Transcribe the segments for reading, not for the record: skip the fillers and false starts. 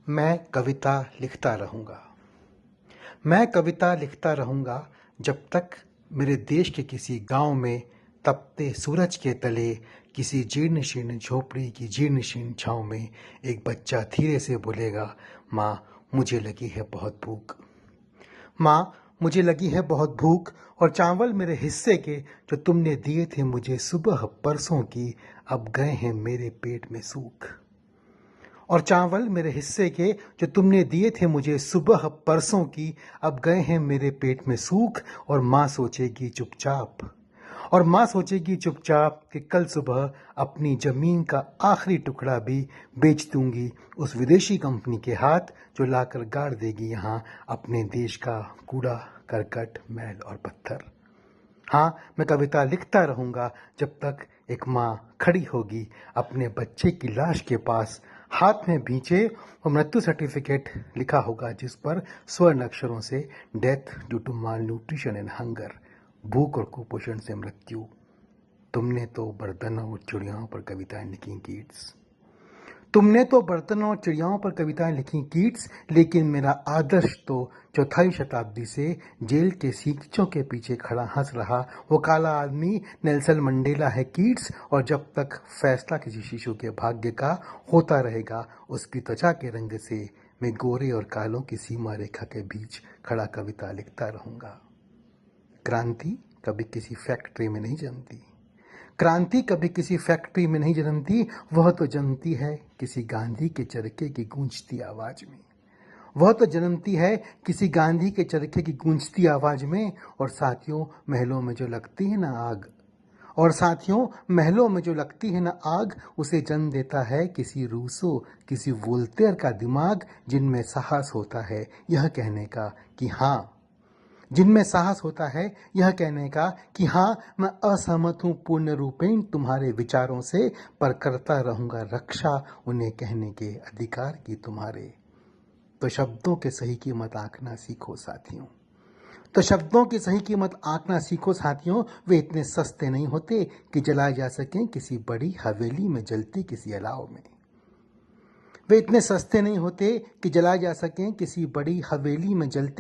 मैं कविता लिखता रहूँगा। मैं कविता लिखता रहूँगा जब तक मेरे देश के किसी गांव में तपते सूरज के तले किसी जीर्ण शीर्ण झोपड़ी की जीर्ण शीर्ण छाँव में एक बच्चा धीरे से बोलेगा, माँ मुझे लगी है बहुत भूख। माँ मुझे लगी है बहुत भूख और चावल मेरे हिस्से के जो तुमने दिए थे मुझे सुबह परसों की अब गए हैं मेरे पेट में सूख। और चावल मेरे हिस्से के जो तुमने दिए थे मुझे सुबह परसों की अब गए हैं मेरे पेट में सूख। और माँ सोचेगी चुपचाप कि कल सुबह अपनी जमीन का आखिरी टुकड़ा भी बेच दूंगी उस विदेशी कंपनी के हाथ जो लाकर गाड़ देगी यहाँ अपने देश का कूड़ा करकट मैल और पत्थर। हाँ, मैं कविता लिखता रहूँगा जब तक एक माँ खड़ी होगी अपने बच्चे की लाश के पास, हाथ में भींचे और मृत्यु सर्टिफिकेट लिखा होगा जिस पर स्वर्ण अक्षरों से death due to malnutrition and hunger, भूख और कुपोषण से मृत्यु। तुमने तो बर्तनों और चिड़ियाओं पर कविताएं लिखी कीट्स, तुमने तो बर्तनों और चिड़ियाओं पर कविताएं लिखी कीट्स, लेकिन मेरा आदर्श तो चौथी शताब्दी से जेल के सीखचों के पीछे खड़ा हंस रहा वो काला आदमी नेल्सन मंडेला है कीट्स। और जब तक फैसला किसी शिशु के भाग्य का होता रहेगा उसकी त्वचा के रंग से मैं गोरे और कालों की सीमा रेखा के बीच खड़ा कविता लिखता रहूँगा। क्रांति कभी किसी फैक्ट्री में नहीं जमती, क्रांति कभी किसी फैक्ट्री में नहीं जन्मती, वह तो जन्मती है किसी गांधी के चरखे की गूंजती आवाज में, वह तो जन्मती है किसी गांधी के चरखे की गूंजती आवाज में। और साथियों महलों में जो लगती है ना आग, उसे जन्म देता है किसी रूसो किसी वोल्टेयर का दिमाग जिनमें साहस होता है यह कहने का कि हाँ मैं असहमत हूँ पूर्ण रूपेण तुम्हारे विचारों से, पर करता रहूँगा रक्षा उन्हें कहने के अधिकार की तुम्हारे। तो शब्दों के सही कीमत आंकना सीखो साथियों, वे इतने सस्ते नहीं होते कि जलाए जा सकें किसी बड़ी हवेली में जलती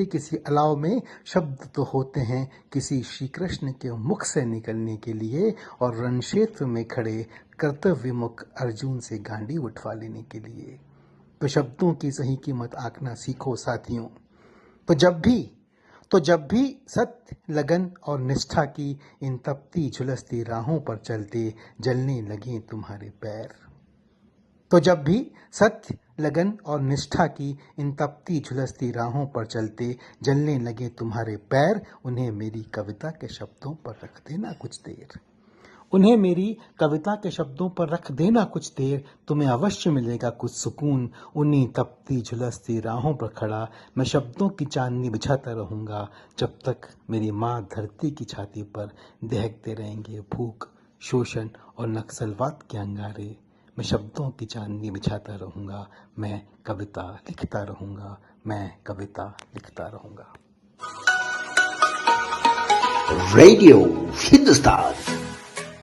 किसी अलाव में। शब्द तो होते हैं किसी श्री कृष्ण के मुख से निकलने के लिए और रण क्षेत्र में खड़े कर्तव्य मुख अर्जुन से गांडी उठवा लेने के लिए। तो शब्दों की सही कीमत आंकना सीखो साथियों। तो जब भी सत्य लगन और निष्ठा की इन तपती झुलसती राहों पर चलते जलने लगे तुम्हारे पैर, तो जब भी सत्य लगन और निष्ठा की इन तपती झुलसती राहों पर चलते जलने लगे तुम्हारे पैर, उन्हें मेरी कविता के शब्दों पर रख देना कुछ देर, तुम्हें अवश्य मिलेगा कुछ सुकून। उन्हीं तपती झुलसती राहों पर खड़ा मैं शब्दों की चांदनी बिछाता रहूँगा जब तक मेरी माँ धरती की छाती पर दहकते रहेंगे भूख, शोषण और नक्सलवाद के अंगारे। मैं शब्दों की चांदनी बिछाता रहूँगा, मैं कविता लिखता रहूँगा। रेडियो हिंदुस्तान